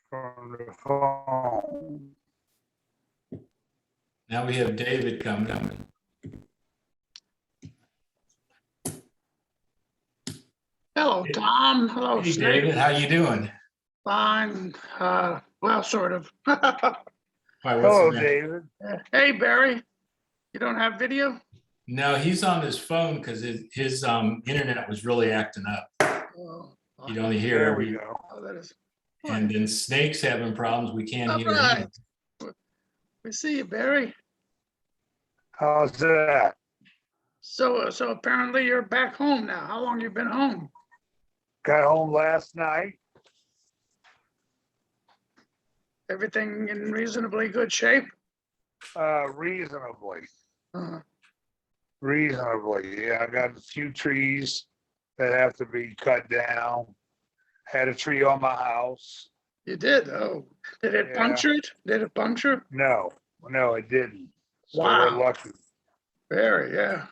from the phone. Now we have David coming. Hello, Tom. Hello, Hey, Snake. David, how you doing? Fine. Well, sort of. Why, what's Hello, the matter? David. Hey, Barry. You don't have video? No, he's on his phone because his internet was really acting up. Oh, You'd only hear There we every, go. that is. and then Snake's having problems. We can't All hear right. him. We see you, Barry. How's that? So apparently you're back home now. How long you been home? Got home last night. Everything in reasonably good shape? Reasonably. Uh, Reasonably. Yeah, I got a few trees that have to be cut down. Had a tree on my house. you did? Oh, did it Yeah. puncture it? Did it puncture? No, it didn't. So Wow. we're lucky. Very, yeah.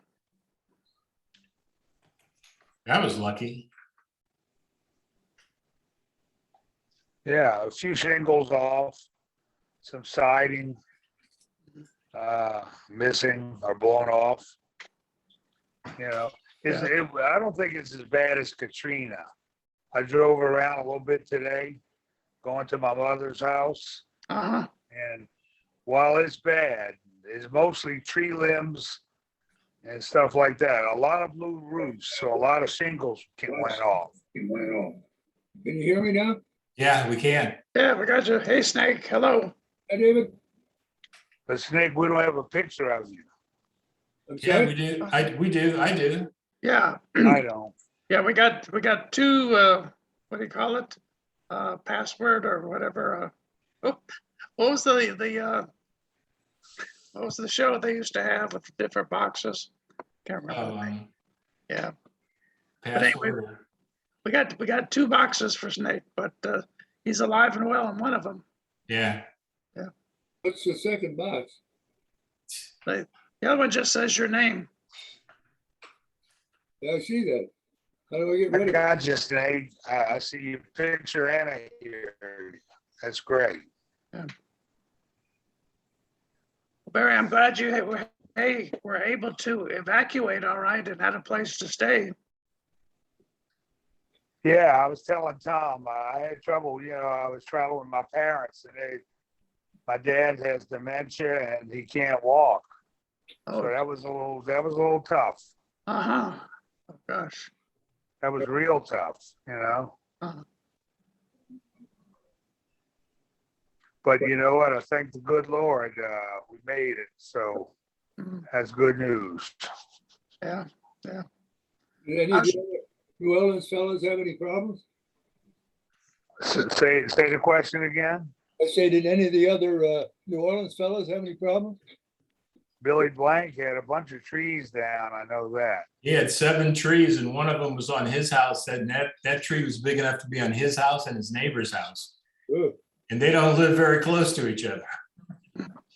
That was lucky. Yeah, a few shingles off, some siding missing or blown off. You know, I don't think it's as bad as Katrina. I drove around a little bit today, going to my mother's house, Uh-huh. and while it's bad, it's mostly tree limbs and stuff like that. A lot of blue roofs, so a lot of shingles went off. Can you hear me now? Yeah, we can. Yeah, we got you. Hey, Snake. Hello. Hi, David. But Snake, we don't have a picture of you. I'm Yeah, sorry. we do. I do. Yeah. I don't. Yeah, we got two, what do you call it? Password or whatever. What was what was the show they used to have with the different boxes? Can't remember. Oh, Yeah, anyway, password. we got two boxes for Snake, but he's alive and well in one of them. Yeah. What's the second box? The other one just says your name. Yeah, I see that. How do I get rid I of it? got you, Snake. I see your picture and I hear you. That's great. Barry, I'm glad you were able to evacuate all right and had a place to stay. Yeah, I was telling Tom, I had trouble, I was traveling with my parents and my dad has dementia and he can't walk. So Oh, that was a little tough. uh-huh. Oh, gosh. That was real tough, Uh-huh. But you know what? I thank the good Lord, we made it. So Mhm. that's good news. Yeah. Did any of the other New Orleans fellas have any problems? Say the question again. I say, did any of the other New Orleans fellas have any problems? Billy Blank had a bunch of trees down. I know that. He had 7 trees and one of them was on his house. That tree was big enough to be on his house and his neighbor's house. Good. And they don't live very close to each other.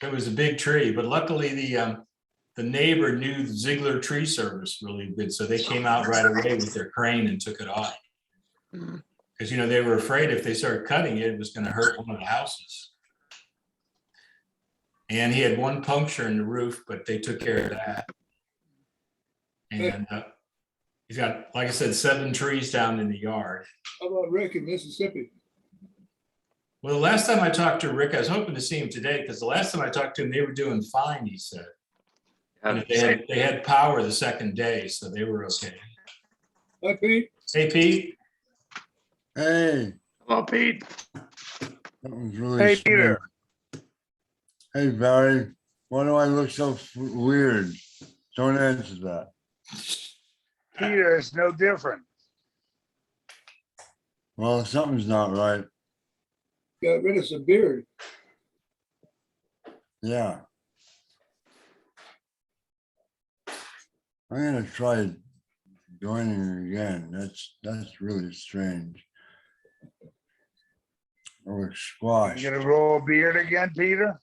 It was a big tree, but luckily the neighbor knew the Ziegler Tree Service really good. So they came out right away with their crane and took it off. Mhm. Because, they were afraid if they started cutting it, it was going to hurt one of the houses. And he had one puncture in the roof, but they took care of that. And he's got, like I said, 7 trees down in the yard. How about Rick in Mississippi? Well, the last time I talked to Rick, I was hoping to see him today because the last time I talked to him, they were doing fine, he said. They had power the second day, so they were okay. Hi, Pete. Hey, Pete. Hey, Hello, Pete. that was really Hey, strange. Peter. Hey, Barry, why do I look so weird? Don't answer that. Peter, it's no different. Well, something's not right. Got rid of some beard. Yeah. I'm gonna try joining again. That's really strange. Or You squash. gonna grow a beard again, Peter?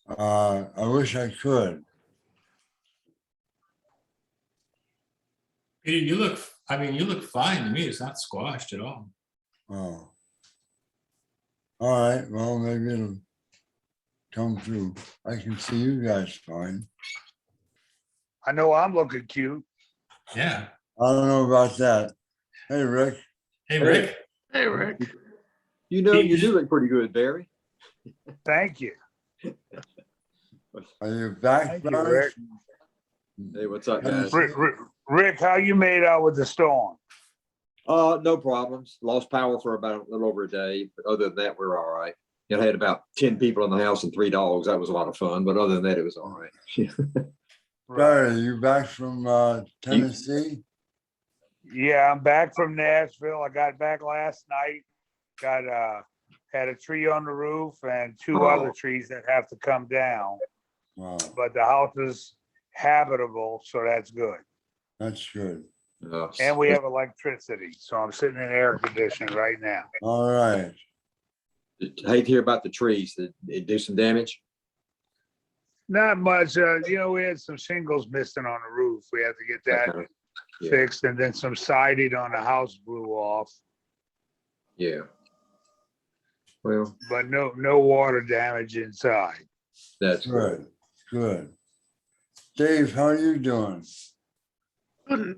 I wish I could. Peter, you look fine to me. It's not squashed at all. Oh. All right, well, maybe it'll come through. I can see you guys fine. I know I'm looking cute. Yeah. I don't know about that. Hey, Rick, Hey, Rick. Hey, Rick. You know, you He's- do look pretty good, Barry. Thank you. are you back? Thank you, Barry? Rick. Hey, what's up, guys? Rick, how you made out with the storm? No problems. Lost power for about a little over a day, but other than that, we're all right. It had about 10 people in the house and 3 dogs. That was a lot of fun, but other than that, it was all right. Barry, you back from Tennessee? Yeah, I'm back from Nashville. I got back last night. Had a tree on the roof and two other trees that have to come down, Wow, but the house is habitable, so that's good. that's good. And we have electricity, so I'm sitting in air conditioning right now. All right. Hate to hear about the trees. Did it do some damage? Not much, we had some shingles missing on the roof. We had to get that Okay. Yeah. fixed, and then some siding on the house blew off, Yeah. Well, but no water damage inside. that's good. Good, good. Dave, how are you doing?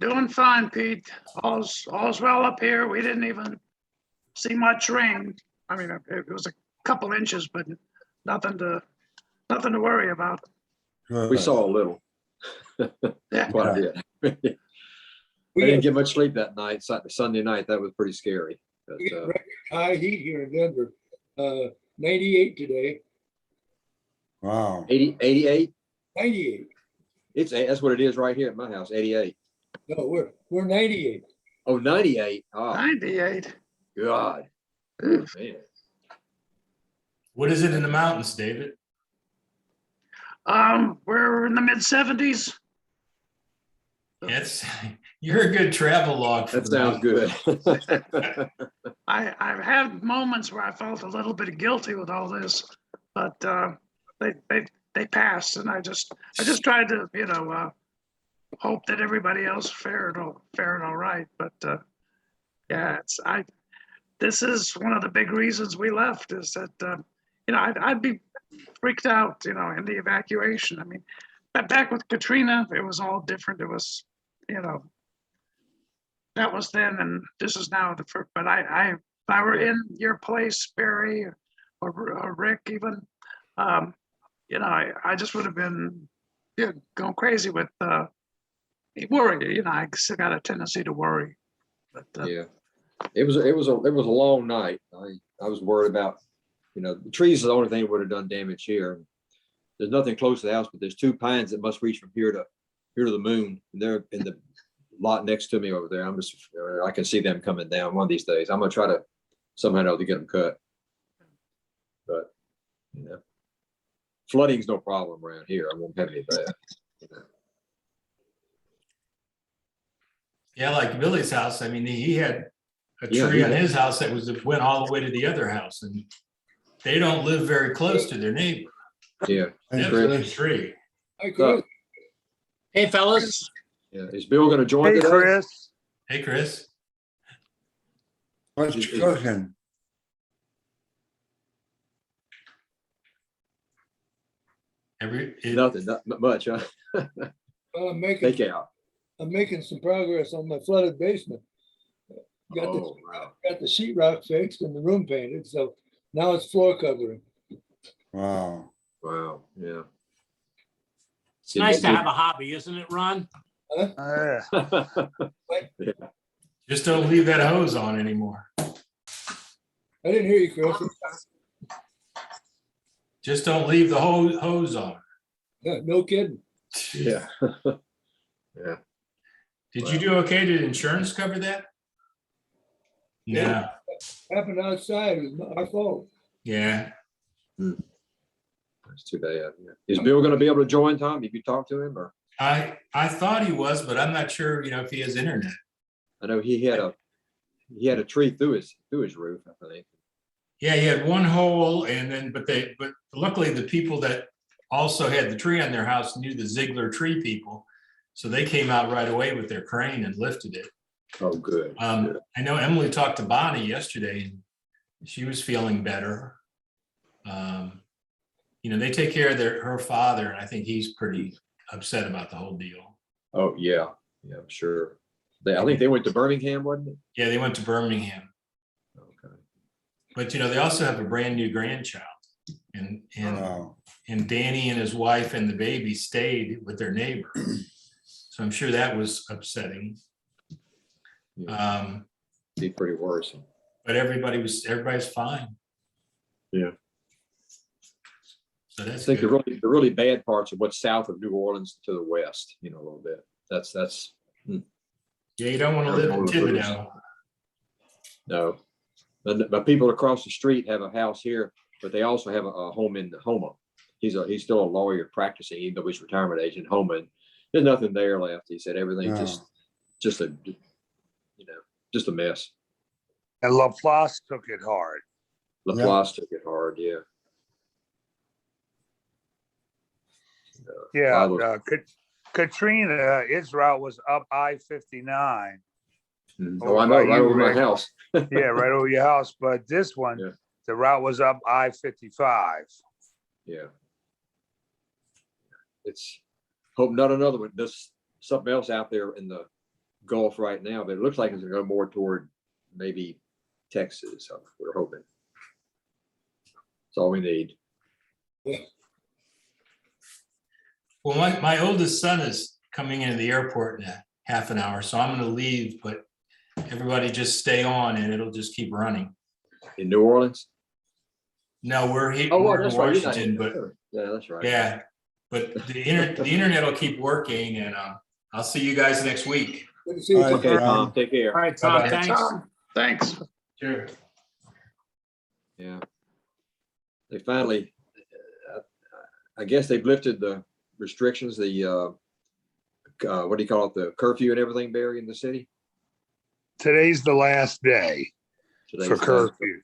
Doing fine, Pete. All's well up here. We didn't even see much rain. I mean, it was a couple inches, but nothing to worry about. Good. We saw a little. Yeah. Quite a bit. I We didn't got get much sleep that night. Sunday night, that was pretty scary. But, we got record high heat here in Denver. 98 today, Wow, 88? 98. That's what it is right here at my house, 88. No, we're 98. Oh, 98. Oh, 98. God. Oof. Man. What is it in the mountains, David? We're in the mid 70s. It's, you're a good travel log. for That the sounds mountains. good. I've had moments where I felt a little bit guilty with all this, but they passed, and I just tried to hope that everybody else fared all right. But yeah, this is one of the big reasons we left, is that I'd be freaked out in the evacuation. I mean, back with Katrina, it was all different. It was that was then, and this is now the first. But if I were in your place, Barry, or Rick, even, I just would have been going crazy with worry. I still got a tendency to worry. But Yeah. It was a long night. I was worried about, the trees are the only thing that would have done damage here. There's nothing close to the house, but there's 2 pines that must reach from here to the moon. And they're in the lot next to me over there. I can see them coming down one of these days. I'm gonna try to somehow or other get them cut. But flooding's no problem around here. I won't have any of that. Yeah, like Billy's house. I mean, he had a Yeah, tree he on did. his house that went all the way to the other house, and they don't live very close to their neighbor. Yeah. Hey, That was a Chris. big tree. Hi, Chris. Hey, fellas. Yeah. Is Bill gonna join Hey, today? Chris. Hey, Chris. What's cooking? Nothing, not much, huh? Well, I'm Take out. making some progress on my flooded basement. Got Oh, wow. the sheetrock fixed and the room painted, so now it's floor covering. Wow. Wow, yeah. It's nice to have a hobby, isn't it, Ron? Yeah. Just don't leave that hose on anymore. I didn't hear you, Chris. Just don't leave the hose on. No kidding. Yeah. Yeah. Did you do okay? Did insurance cover that? No. Happened outside, it was not our fault. Yeah. That's too bad. Yeah. Is Bill gonna be able to join, Tom? Have you talked to him, or? I thought he was, but I'm not sure, if he has internet. I know he had a tree through his roof, I think. Yeah, he had one hole, and then, but luckily the people that also had the tree on their house knew the Ziegler tree people. So they came out right away with their crane and lifted it. Oh, good. I know Emily talked to Bonnie yesterday, and she was feeling better. They take care of her father, and I think he's pretty upset about the whole deal. Oh, yeah, I'm sure. I think they went to Birmingham, wasn't it? Yeah, they went to Birmingham, Okay. but they also have a brand new grandchild, and Wow. and Danny and his wife and the baby stayed with their neighbor. So I'm sure that was upsetting. Yeah, be pretty worrisome. But everybody's fine. Yeah. So I that's think good. the really bad parts are what's south of New Orleans to the west, a little bit. That's Yeah, you don't want to live in Thibodeau. no. But people across the street have a house here, but they also have a home in Homa. He's still a lawyer practicing, even though he's retirement age in Homa. And there's nothing there left. He said everything Yeah. just a mess. And Laplace took it hard. Laplace took it hard, yeah. Yeah, Katrina, its route was up I-59. Oh, I know, by right you, over my Rick. house. Yeah, right over your house. But this one, Yeah. the route was up I-55. Yeah. It's hope not another one. There's something else out there in the Gulf right now, but it looks like it's gonna go more toward maybe Texas. So we're hoping. That's all we need. Well, my oldest son is coming into the airport in a half an hour, so I'm going to leave, but everybody just stay on and it'll just keep running. In New Orleans? No, we're Oh, well, in that's right. You're not Washington, in but there. Yeah, that's right. yeah, but the internet will keep working, and I'll see you guys next week. Good to see you. All right, Okay, Tom, Tom. take care. All right, Tom, Bye-bye. thanks. Thanks. Sure. Yeah. They finally, I guess they've lifted the restrictions, the, what do you call it, the curfew and everything, Barry, in the city? Today's the last day Today's for the last- curfew.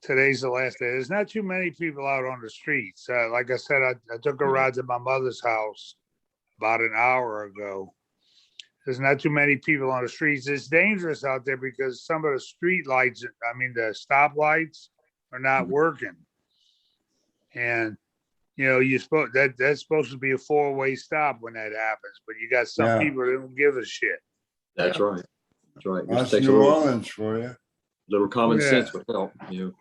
Today's the last day. There's not too many people out on the streets. Like I said, I took a ride to my mother's house about an hour ago. There's not too many people on the streets. It's dangerous out there because some of the street lights, the stoplights are not working. And, that's supposed to be a four-way stop when that happens, but you got some Yeah. people that don't give a shit. That's right. That's right. Just That's takes a New little, Orleans for you. little common Yeah. sense would help, You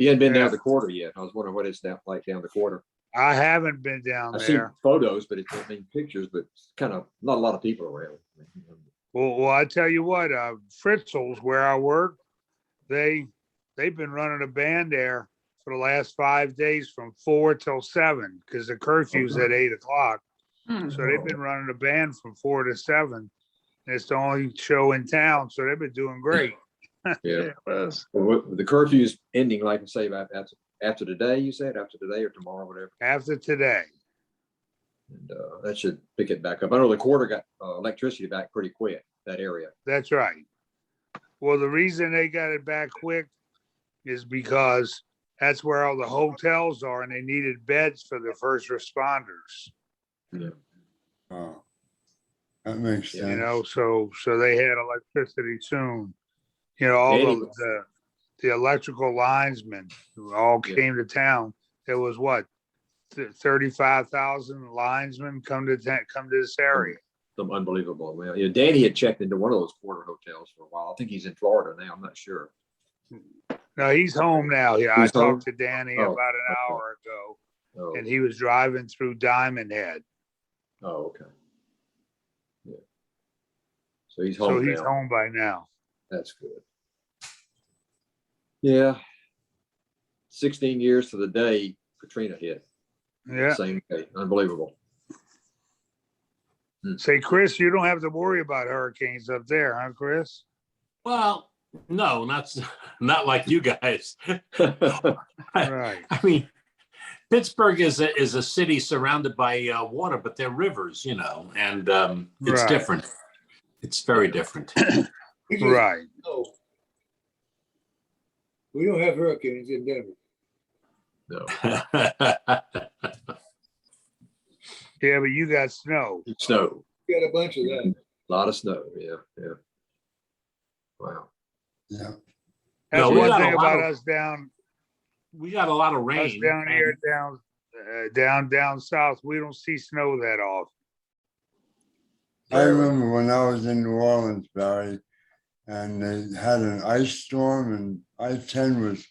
hadn't been Yeah. down the quarter yet. I was wondering what it's like down the quarter. I haven't been down I've seen there. photos, but pictures, but kind of not a lot of people around. Well, I tell you what, Fritzl's where I work, they've been running a band there for the last 5 days from 4 till 7 because the curfew's at 8 o'clock. Hmm. So they've been running a band from 4 to 7. And it's the only show in town, so they've been doing great. Yeah. It was. Well, the curfew is ending, like I say, after today, you said, after today or tomorrow, whatever. After today, And that should pick it back up. I know the quarter got electricity back pretty quick, that area. that's right. Well, the reason they got it back quick is because that's where all the hotels are and they needed beds for the first responders. Oh. That makes You sense. So they had electricity soon. All Danny- the electrical linesmen who all Yeah. came to town. There was 35,000 linesmen come to this area. Some unbelievable. Well, Danny had checked into one of those quarter hotels for a while. I think he's in Florida now. I'm not sure. No, he's home now. Yeah, I He's home? talked to Danny Oh, about an okay. hour ago, Oh, and he was driving through Diamond Head. oh, okay. Yeah. So he's So home he's now. home by now. That's good. Yeah. 16 years to the day Katrina hit. Yeah. Same day. Unbelievable. Say, Chris, you don't have to worry about hurricanes up there, huh, Chris? Well, no, not like you guys. Right. I mean, Pittsburgh is a city surrounded by water, but they're rivers, and it's Right. different. It's very different. We just Right. know we don't have hurricanes in Denver. No. Yeah, but you got snow. Snow. We got a bunch of that. A lot of snow. Yeah. Yeah. Wow. Yeah. That's No, we one got a thing lot about of- us down, We got a lot of us rain. down and- here, down south. We don't see snow that often. I remember when I was in New Orleans, Barry, and they had an ice storm and I-10 was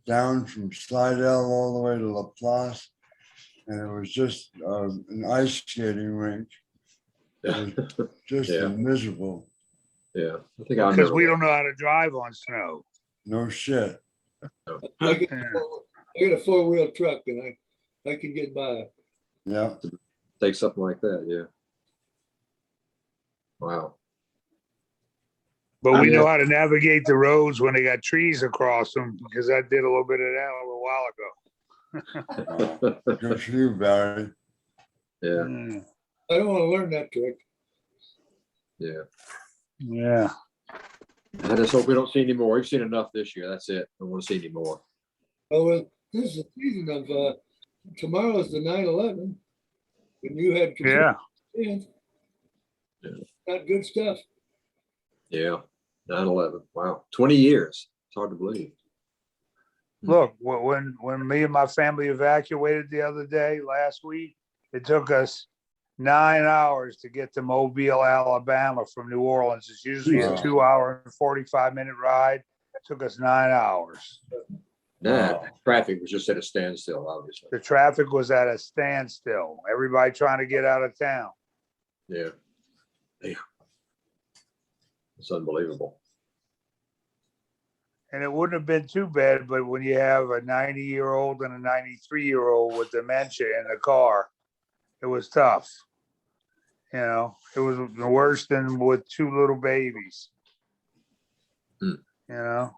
down from Slidell all the way to Laplace. And it was just an ice skating rink. It was just Yeah. miserable. Yeah, I think I Because remember. we don't know how to drive on snow. No shit. I Yeah. got a four-wheel truck and I can get by. Yeah. Take something like that, yeah. Wow. But we Yeah. know how to navigate the roads when they got trees across them, because I did a little bit of that a little while ago. Good for you, Barry. Yeah, Mm, I don't want to learn that trick. yeah. Yeah, I just hope we don't see any more. We've seen enough this year. That's it. I don't want to see any more. Oh, well, this is the season of, tomorrow's the 9/11. And you had. yeah. Yeah. Yeah. Not good stuff. Yeah, 9/11. Wow, 20 years. It's hard to believe. Look, when me and my family evacuated the other day, last week, it took us 9 hours to get to Mobile, Alabama from New Orleans. It's usually a Wow. 2 hour and 45-minute ride. It took us 9 hours. Nah, Wow. traffic was just at a standstill, obviously. The traffic was at a standstill. Everybody trying to get out of town. Yeah. Yeah. It's unbelievable. And it wouldn't have been too bad, but when you have a 90-year-old and a 93-year-old with dementia in the car, it was tough. You know, it was worse than with two little babies. Hmm. You know?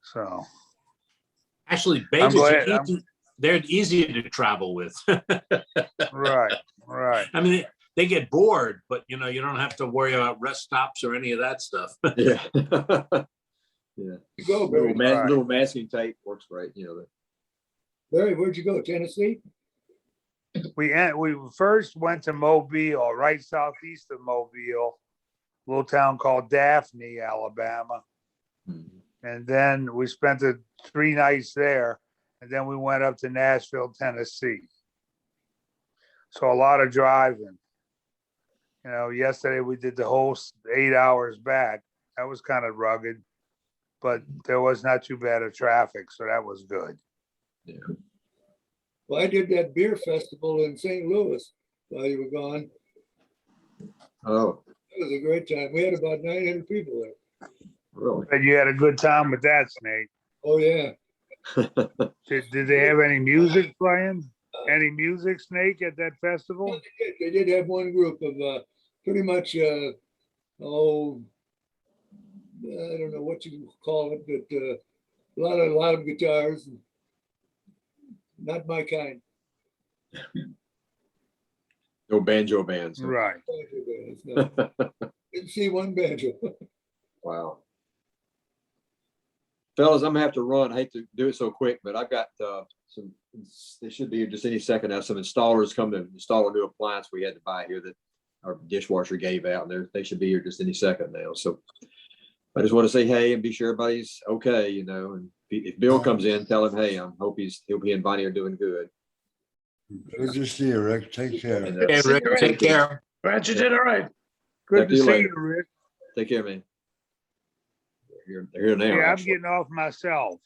So, Actually, babies glad- are easy, they're easy to travel with. right, right. I mean, they get bored, but you know, you don't have to worry about rest stops or any of that stuff. Yeah. Yeah. You go, Barry. Right. Little masking tape works great, you know. Barry, where'd you go? Tennessee? We first went to Mobile, right southeast of Mobile, a little town called Daphne, Alabama. Mhm. And then we spent 3 nights there, and then we went up to Nashville, Tennessee. So a lot of driving. You know, yesterday we did the whole 8 hours back. That was kind of rugged, but there was not too bad of traffic, so that was good. Yeah. Well, I did that beer festival in St. Louis while you were gone. Oh, It was a great time. We had about 900 people there. really? And you had a good time with that, Snake. Oh, yeah. Did they have any music playing? Any music, Snake, at that festival? They did have one group of pretty much, I don't know what you call it, but a lot of guitars. Not my kind. No banjo bands. huh? Right. No. Didn't see one banjo. Wow. Fellas, I'm gonna have to run. I hate to do it so quick, but I've got some, they should be here just any second now. Some installers come to install a new appliance we had to buy here that our dishwasher gave out, and they should be here just any second now. So I just want to say hey and be sure everybody's okay, you know, and if Bill comes in, tell him, hey, he'll be and Bonnie are doing good. Good to see you, Rick. Take care. And, Hey, Rick, take care. Glad you did all right. Good Talk to to you see later. you, Rick. take care, man. They're here now. Yeah, I'm actually. getting off myself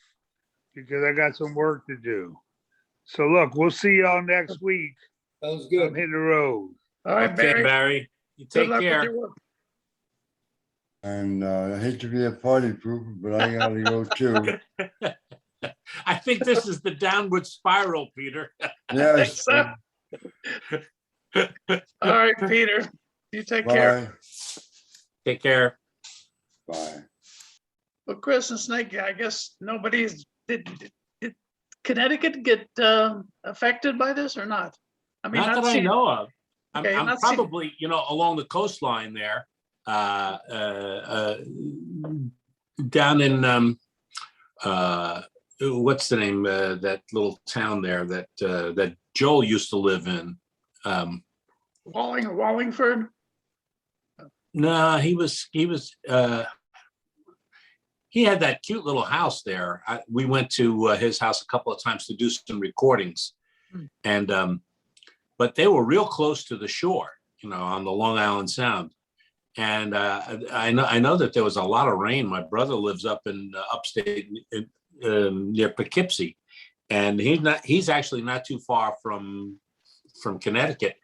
because I got some work to do. So look, we'll see y'all next week. Sounds I'm good. hitting the road. All right, Okay, Barry. Barry. You Good take luck with care. your work. And I hate to be a party pooper, but I gotta go too. I think this is the downward spiral, Peter. Yes. So- All right, Peter. You take care. Bye. Take care. Bye. Well, Chris and Snake, I guess nobody's, did Connecticut get affected by this or not? I mean, Not that I seeing- know of. Okay, I'm not seeing- probably, along the coastline there, down in, what's the name, that little town there that Joel used to live in? Wallingford? No, he was, he had that cute little house there. We went to his house a couple of times to do some recordings. And, but they were real close to the shore, you know, on the Long Island Sound. And I know that there was a lot of rain. My brother lives up in upstate near Poughkeepsie, and he's actually not too far from Connecticut.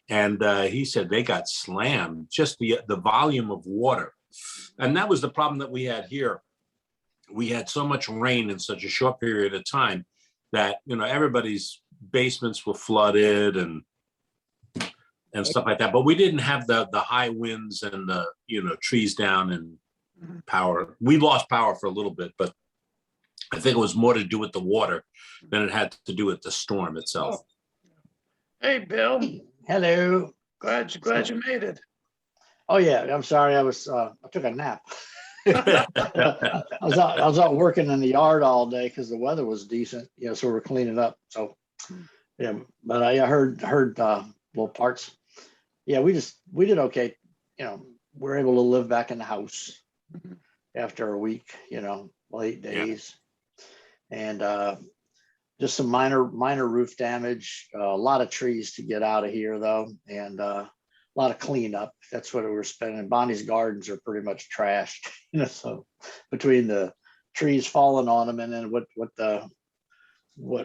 And he said they got slammed, just the volume of water. And that was the problem that we had here. We had so much rain in such a short period of time that, you know, everybody's basements were flooded and stuff like that. But we didn't have the high winds and the, you know, trees down and power. We lost power for a little bit, but I think it was more to do with the water than it had to do with the storm itself. Hey, Bill, Hello. glad you made it. Oh yeah, I'm sorry. I took a nap. I was out working in the yard all day because the weather was decent, you know, so we're cleaning up. So yeah, but I heard little parts. Yeah, we did okay. You know, we're able to live back in the house after a week, you know, 8 days. And just some minor roof damage, a lot of trees to get out of here though, and a lot of cleanup. That's what we were spending. Bonnie's gardens are pretty much trashed, you know, so between the trees falling on them and then what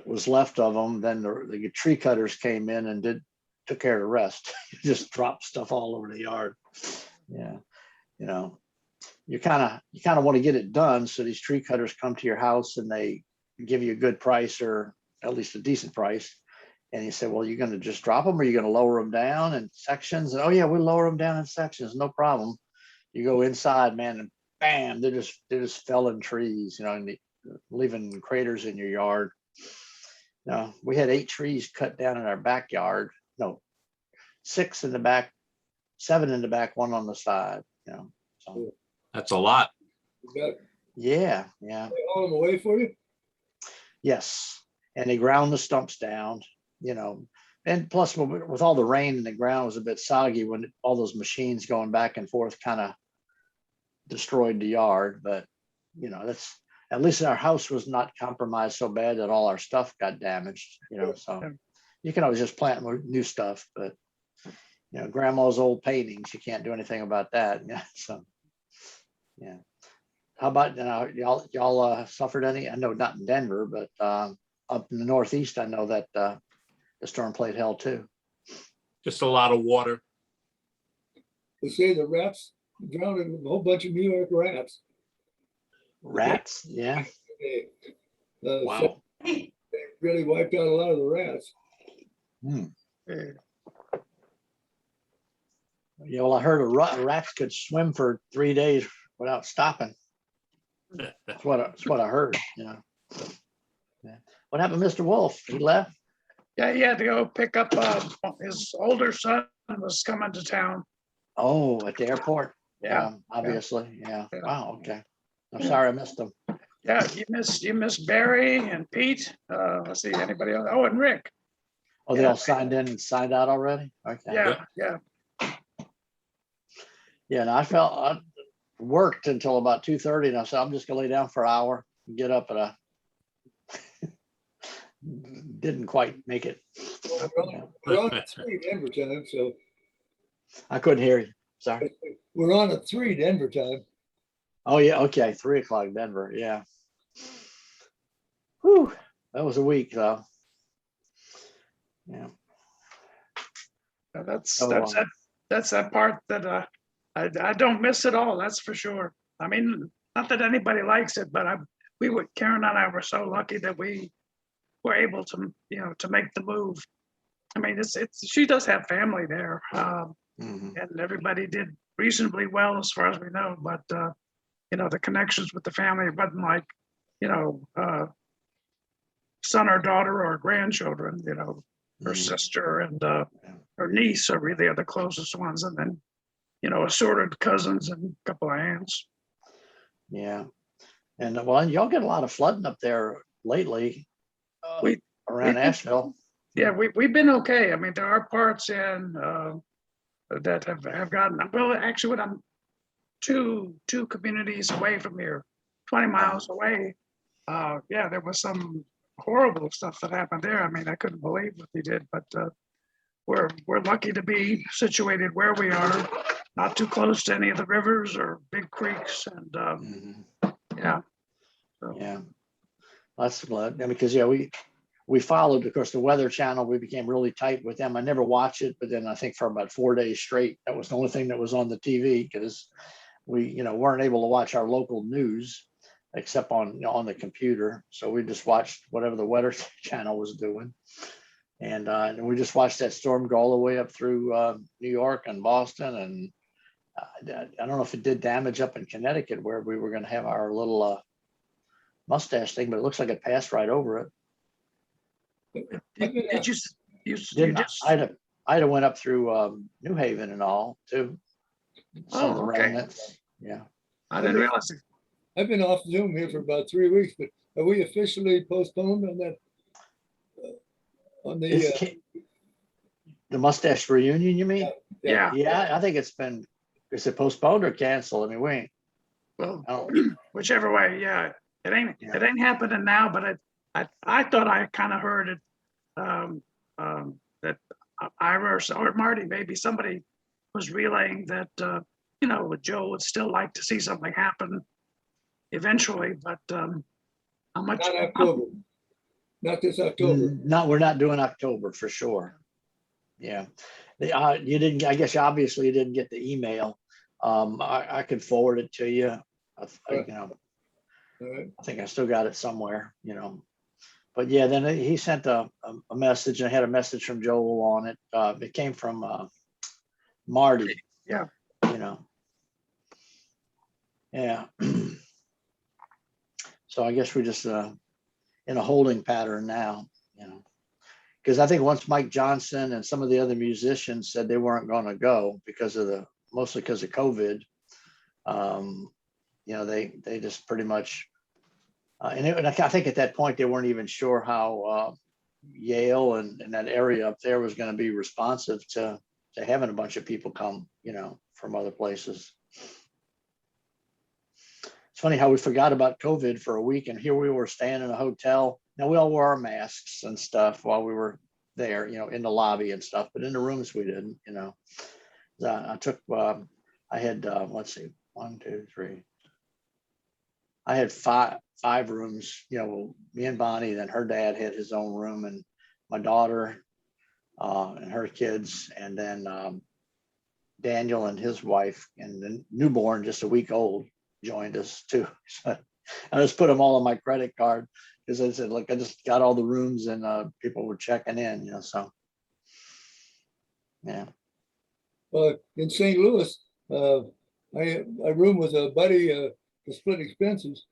was left of them, then the tree cutters came in and took care of the rest. Just dropped stuff all over the yard. Yeah, you know, you kind of want to get it done, so these tree cutters come to your house and they give you a good price, or at least a decent price. And you say, well, you're going to just drop them, or you're going to lower them down in sections? And, oh yeah, we'll lower them down in sections, no problem. You go inside, man, and bam, they're just felling trees, you know, and leaving craters in your yard. No, we had 8 trees cut down in our backyard. No, 6 in the back, 7 in the back, 1 on the side, you know. So That's a lot. You got yeah. all them away for you? Yes, and they ground the stumps down, you know, and plus with all the rain and the ground was a bit soggy when all those machines going back and forth kind of destroyed the yard. But, you know, that's, at least our house was not compromised so bad that all our stuff got damaged, you know, so you can always just plant more new stuff, but, you know, grandma's old paintings, you can't do anything about that. Yeah, so, yeah. How about, y'all suffered any? I know not in Denver, but up in the Northeast, I know that the storm played hell too. Just a lot of water. They say the rats drowned a whole bunch of New York rats. Rats, yeah. They Wow. really wiped out a lot of the rats. Yeah, well, I heard rats could swim for 3 days without stopping. That's what I heard, you know. Yeah. What happened, Mr. Wolf? He left? Yeah, he had to go pick up his older son was coming to town. Oh, at the airport? Yeah. Obviously, yeah. Yeah. Wow, okay. I'm sorry I missed them. Yeah, you missed Barry and Pete. Let's see, anybody else? Oh, and Rick. Oh, they Yeah. all signed in and signed out already? Okay. Yeah. Yeah, and I worked until about 2:30 and I said, I'm just gonna lay down for an hour and get up, and didn't quite make it. We're on a 3 Denver time, so I couldn't hear you. Sorry. we're on a 3 Denver time. Oh, yeah, okay, 3:00 Denver, yeah. Whew, that was a week though. Yeah. That's So, that part that I don't miss at all. That's for sure. I mean, not that anybody likes it, but Karen and I were so lucky that we were able to, you know, to make the move. I mean, she does have family there, mhm. and everybody did reasonably well as far as we know. But you know, the connections with the family wasn't like, you know, son or daughter or grandchildren. You know, her sister and her niece are really the closest ones, and then, you know, assorted cousins and a couple of aunts. Yeah. And well, y'all get a lot of flooding up there lately. Around Asheville. Yeah, we've been okay. I mean, there are parts in that have gotten, well, actually, I'm two communities away from here 20 miles away, yeah, there was some horrible stuff that happened there. I mean, I couldn't believe what they did, but we're lucky to be situated where we are, not too close to any of the rivers or big creeks, and Mhm. yeah. So, Yeah. That's glad, I mean, because, yeah, we followed, of course, the Weather Channel. We became really tight with them. I never watched it, but then I think for about 4 days straight, that was the only thing that was on the TV, because we, weren't able to watch our local news except on the computer. So we just watched whatever the Weather Channel was doing. And we just watched that storm go all the way up through New York and Boston. And I don't know if it did damage up in Connecticut where we were going to have our little mustache thing, but it looks like it passed right over it. did you Didn't just? Ida went up through New Haven and all too. Some of the Oh, okay. remnants. Yeah. I didn't realize it. I've been off Zoom here for about 3 weeks, but are we officially postponed on that? On the, The mustache reunion, you mean? Yeah, Yeah, I think is it postponed or canceled? I mean, we ain't. well, I don't- whichever way, yeah. It ain't Yeah. happening now, but I thought I kind of heard it, that Ira or Marty, maybe somebody was relaying that, Joe would still like to see something happen eventually, but how much? not October, not this October. No, we're not doing October for sure. Yeah. You didn't, I guess obviously you didn't get the email. I could forward it to you. Right. I All right. think I still got it somewhere, But yeah, then he sent a message, and I had a message from Joel on it. It came from Marty. Yeah. Yeah. So I guess we're just in a holding pattern now, because I think once Mike Johnson and some of the other musicians said they weren't going to go mostly because of COVID, they just pretty much, and I think at that point they weren't even sure how Yale and that area up there was going to be responsive to having a bunch of people come, from other places. It's funny how we forgot about COVID for a week, and here we were staying in a hotel. Now we all wore our masks and stuff while we were there, in the lobby and stuff, but in the rooms we didn't, I took, I had, let's see, 1, 2, 3. I had five rooms, me and Bonnie, then her dad had his own room, and my daughter and her kids, and then Daniel and his wife and the newborn, just a week old, joined us too. So I just put them all on my credit card because I said, look, I just got all the rooms and people were checking in, so. Yeah. In St. Louis, I roomed with a buddy to split expenses,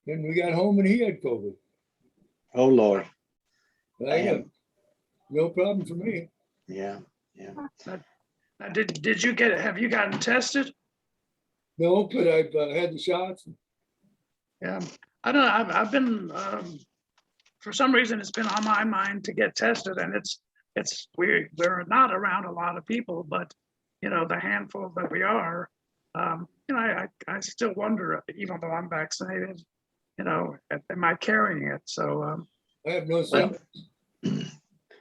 and we got home and he had COVID. Oh, Lord. I got no problem for me. Yeah. Now, did you have you gotten tested? No, but I've had the shots. Yeah, I don't know. I've been, for some reason, it's been on my mind to get tested, and we're not around a lot of people, but the handful that we are, I still wonder, even though I'm vaccinated, am I carrying it? So I have no symptoms.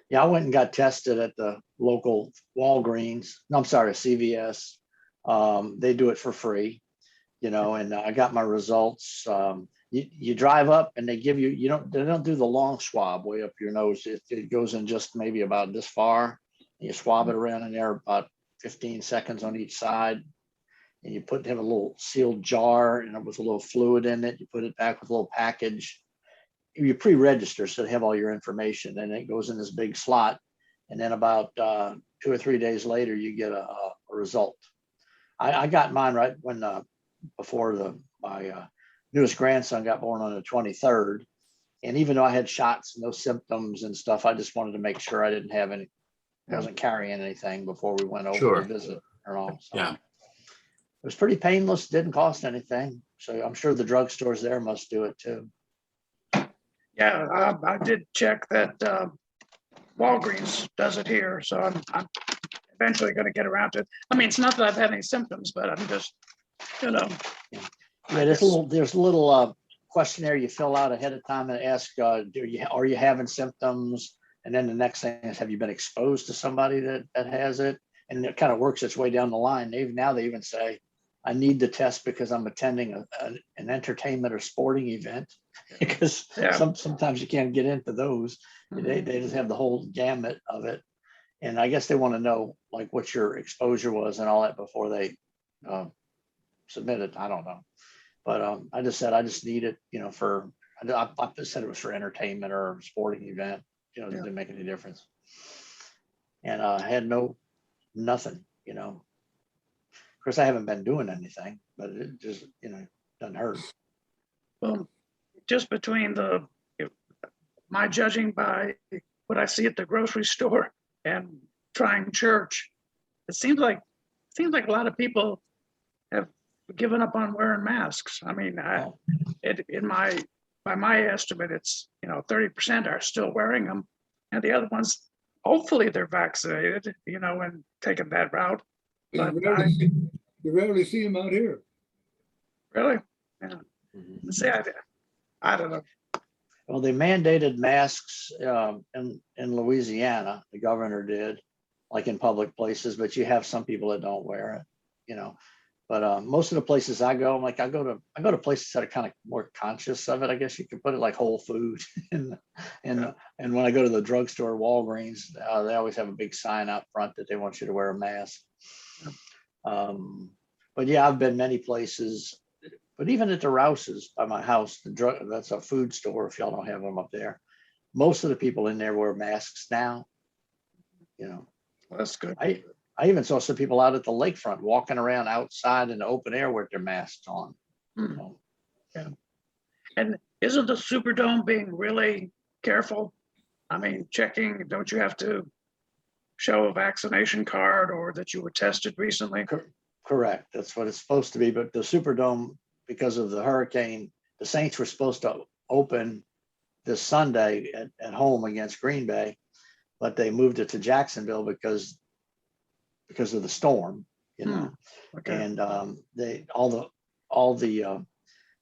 Yeah, I went and got tested at the local Walgreens. No, I'm sorry, CVS. They do it for free, and I got my results. You drive up and they give you, they don't do the long swab way up your nose. It goes in just maybe about this far. And you swab it around in there about 15 seconds on each side. And you put it in a little sealed jar, and it was a little fluid in it. You put it back with a little package. You pre-register, so they have all your information, and it goes in this big slot. And then about 2 or 3 days later, you get a result. I got mine right when before my newest grandson got born on the 23rd. And even though I had shots, no symptoms and stuff, I just wanted to make sure I didn't have any, wasn't carrying anything before we went over Sure. to visit or all. So Yeah. it was pretty painless, didn't cost anything. So I'm sure the drugstores there must do it too. yeah, I did check that Walgreens does it here, so I'm eventually going to get around to it. I mean, it's not that I've had any symptoms, but I'm just, Yeah, there's a little questionnaire you fill out ahead of time and ask, are you having symptoms? And then the next thing is, have you been exposed to somebody that has it? And it kind of works its way down the line. Now they even say, I need the test because I'm attending an entertainment or sporting event. Because Yeah. sometimes you can't get into those. They just have the whole gamut of it. And I guess they want to know like what your exposure was and all that before they submit it. I don't know. But I just said, I just need it, I just said it was for entertainment or sporting event, it didn't make any difference. And I had nothing, Of course, I haven't been doing anything, but it just, doesn't hurt. Well, just between my judging by what I see at the grocery store and trying church, it seems like a lot of people have given up on wearing masks. I mean, by my estimate, it's 30% are still wearing them, and the other ones, hopefully, they're vaccinated, and taking that route. But You rarely see them out here. really, yeah. See, I don't know. Well, they mandated masks in Louisiana, the governor did, like in public places, but you have some people that don't wear it, But most of the places I go, I go to places that are kind of more conscious of it. I guess you could put it like Whole Foods, and when I go to the drugstore, Walgreens, they always have a big sign out front that they want you to wear a mask. But yeah, I've been many places, but even at the Rouse's by my house, that's a food store. If y'all don't have them up there, most of the people in there wear masks now. Well, that's good. I even saw some people out at the lakefront walking around outside in the open air with their masks on. Yeah. And isn't the Superdome being really careful? I mean, checking, don't you have to show a vaccination card or that you were tested recently? Correct. That's what it's supposed to be. But the Superdome, because of the hurricane, the Saints were supposed to open this Sunday at home against Green Bay, but they moved it to Jacksonville because of the storm, Okay. and all the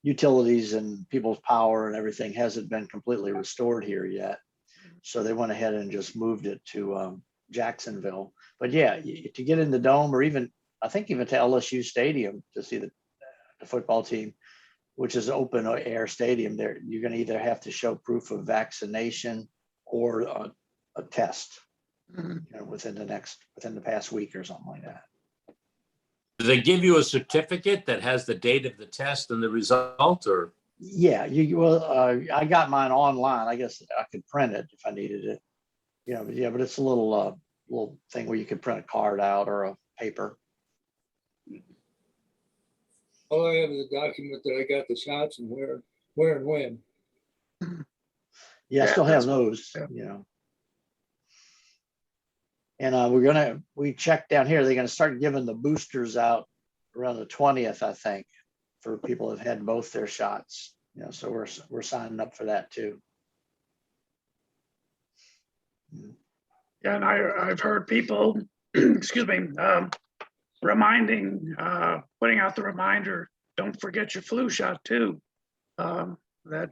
utilities and people's power and everything hasn't been completely restored here yet. So they went ahead and just moved it to Jacksonville. But yeah, to get in the dome, or even I think even to LSU Stadium to see the football team, which is open air stadium, there you're going to either have to show proof of vaccination or a test. Within the past week or something like that. Do they give you a certificate that has the date of the test and the result, or? Yeah, I got mine online. I guess I could print it if I needed it. But it's a little thing where you could print a card out or a paper. All I have is a document that I got the shots and where and when. Yeah, I still have that's- those. yeah. And we checked down here. They're going to start giving the boosters out around the 20th, I think, for people that had both their shots. So we're signing up for that too. Yeah, and I've heard people, excuse me, putting out the reminder, don't forget your flu shot too. That,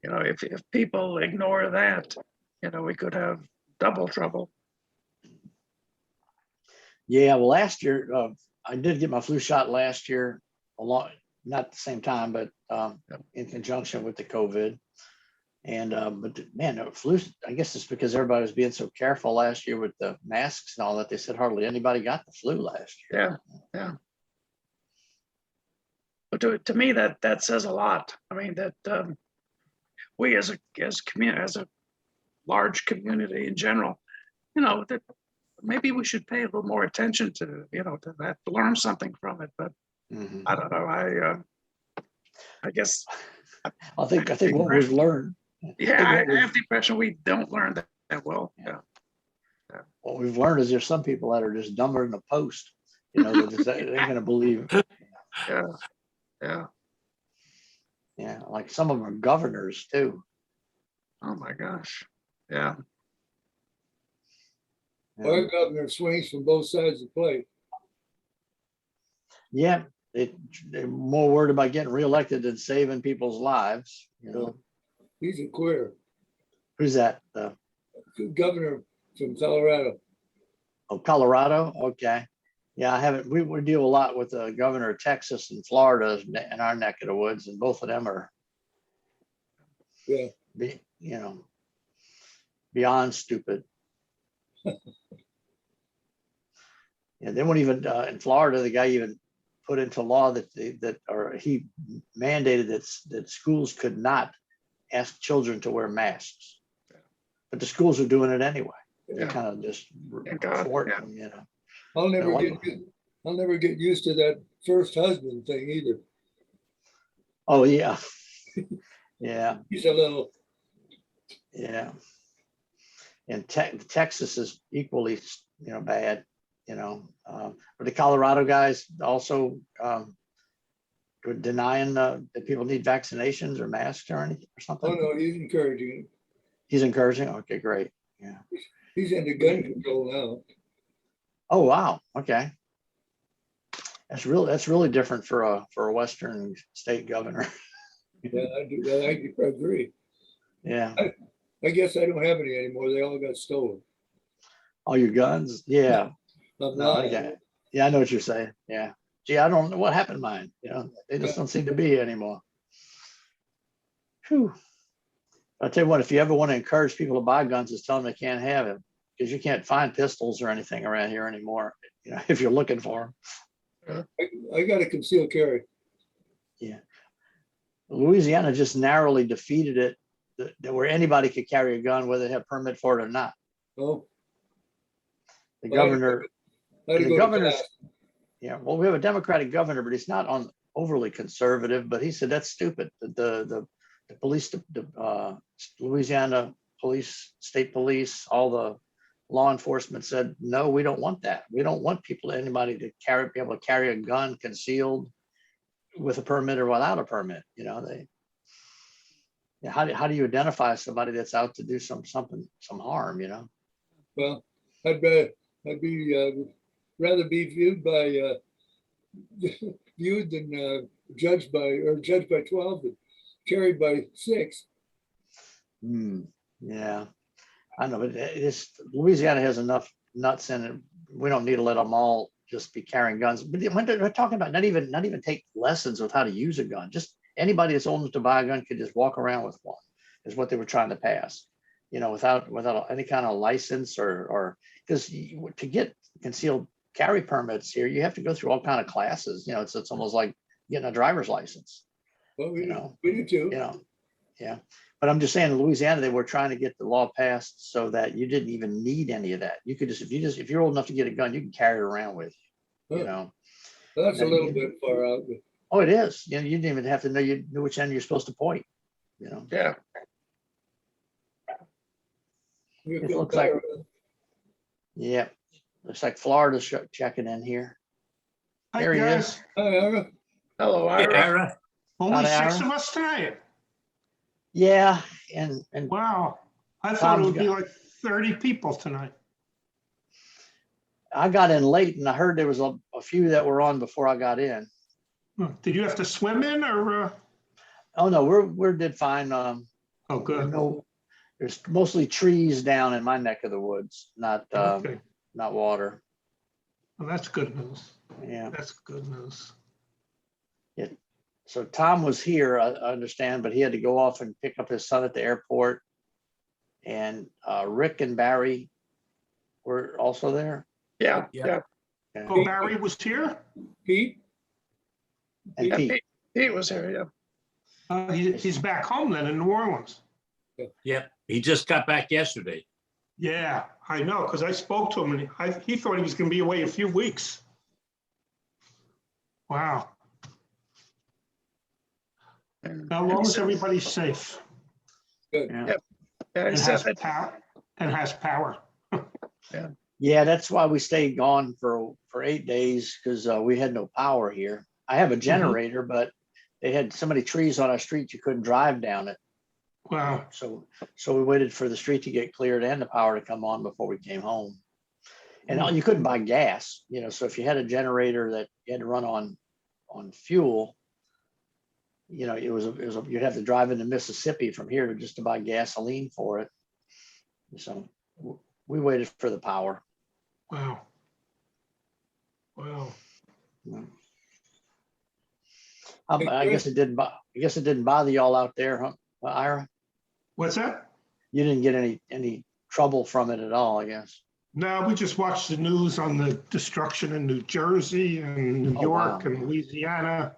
if people ignore that, we could have double trouble. Yeah, well, last year I did get my flu shot last year, not at the same time, but in conjunction with the COVID. And but man, the flu, I guess it's because everybody was being so careful last year with the masks and all that. They said hardly anybody got the flu last year. Yeah. But to me, that says a lot. I mean, that we as a large community in general, that maybe we should pay a little more attention to to that, to learn something from it. But I don't know. I guess I think what we've learned. Yeah, I have the impression we don't learn that well. Yeah. What we've learned is there's some people that are just dumber than a post. They're going to believe. Yeah. Yeah, like some of them are governors too. Oh my gosh. Yeah. Our governor swings from both sides of the plate. Yeah, they're more worried about getting reelected than saving people's lives, you know. He's a queer Who's that? governor from Colorado. Oh, Colorado? Okay. Yeah, I haven't, we deal a lot with the governor of Texas and Florida in our neck of the woods, and both of them are, Yeah, you know, beyond stupid. Yeah, they won't even, in Florida, the guy even put into law that he mandated that schools could not ask children to wear masks. But the schools are doing it anyway. They're Yeah. kind of just Thank God, thwarting yeah. them, you know. I'll never Like- I'll never get used to that first husband thing either. Oh, yeah. Yeah, He's a little, yeah. And Texas is equally, you know, bad, you know. But the Colorado guys also were denying that people need vaccinations or masks or anything or oh something. no, he's encouraging it. He's encouraging. Okay, great. Yeah. He's into gun control now. Oh, wow. Okay. That's really different for a Western state governor. Yeah, I do. I agree. Yeah. I guess I don't have any anymore. They all got stolen. All your guns. Yeah. I'm No, I lying. get it. Yeah, I know what you're saying. Yeah. Gee, I don't know what happened to mine. You know, they just don't seem to be anymore. Whew. I'll tell you what, if you ever want to encourage people to buy guns, just tell them they can't have them, because you can't find pistols or anything around here anymore, you know, if you're looking for them. I got a concealed carry. Louisiana just narrowly defeated it, where anybody could carry a gun, whether they have permit for it or not. Oh, The Well, governor, I had to the go to governor's, class. yeah, well, we have a Democratic governor, but he's not overly conservative, but he said that's stupid. The police, Louisiana police, state police, all the law enforcement said, no, we don't want that. We don't want anybody to be able to carry a gun concealed with a permit or without a permit. You know, yeah, how do you identify somebody that's out to do some harm, you know? Well, I'd be rather be viewed than judged by 12, but carried by 6. Yeah, I know, but Louisiana has enough nuts in it. We don't need to let them all just be carrying guns. But when they're talking about not even take lessons with how to use a gun, just anybody that's old enough to buy a gun could just walk around with one, is what they were trying to pass. You know, without any kind of license or because to get concealed carry permits here, you have to go through all kind of classes. You know, it's almost like getting a driver's license. Well, we You do, know. we do too. You know, yeah. But I'm just saying, in Louisiana, they were trying to get the law passed so that you didn't even need any of that. You could if you're old enough to get a gun, you can carry it around with you. You Huh. know. Well, that's a Then little you- bit far out. But Oh, it is. You know, you didn't even have to know you knew which end you're supposed to point. You know. Yeah. we It feel looks like- better. Yeah. Looks like Florida's checking in here. Hi, There he guys. is. Hi, Ira. Hello, Hey, Ira. Ira. Only Hi, 6 Ira. of us tonight. Yeah, and Wow. I thought it Tom's would be got- like 30 people tonight. I got in late, and I heard there was a few that were on before I got in. Did you have to swim in or? Oh no, we're did fine. Oh, good. No, there's mostly trees down in my neck of the woods, not Okay. not water. Well, that's good news. Yeah. That's good news. So Tom was here, I understand, but he had to go off and pick up his son at the airport. And Rick and Barry were also there. Yeah, Yeah. yeah. Oh, Barry was here? Pete? And Yeah, Pete. Pete was here, yeah. He's back home then in New Orleans. Yep, he just got back yesterday. Yeah, I know, because I spoke to him and he thought he was going to be away a few weeks. Wow. As long as everybody's safe Yeah. Yeah, he and said has that, power, Yeah, that's why we stayed gone for 8 days, because we had no power here. I have a generator, but they had so many trees on our street, you couldn't drive down it. Wow. So we waited for the street to get cleared and the power to come on before we came home. And you couldn't buy gas, you know, so if you had a generator that you had to run on on fuel, you know, you'd have to drive into Mississippi from here to just to buy gasoline for it. So we waited for the power. Wow. Wow. I guess it didn't, I guess it didn't bother y'all out there, huh, Ira? What's that? You didn't get any trouble from it at all, I guess. No, we just watched the news on the destruction in New Jersey and New Oh, York wow. and Louisiana.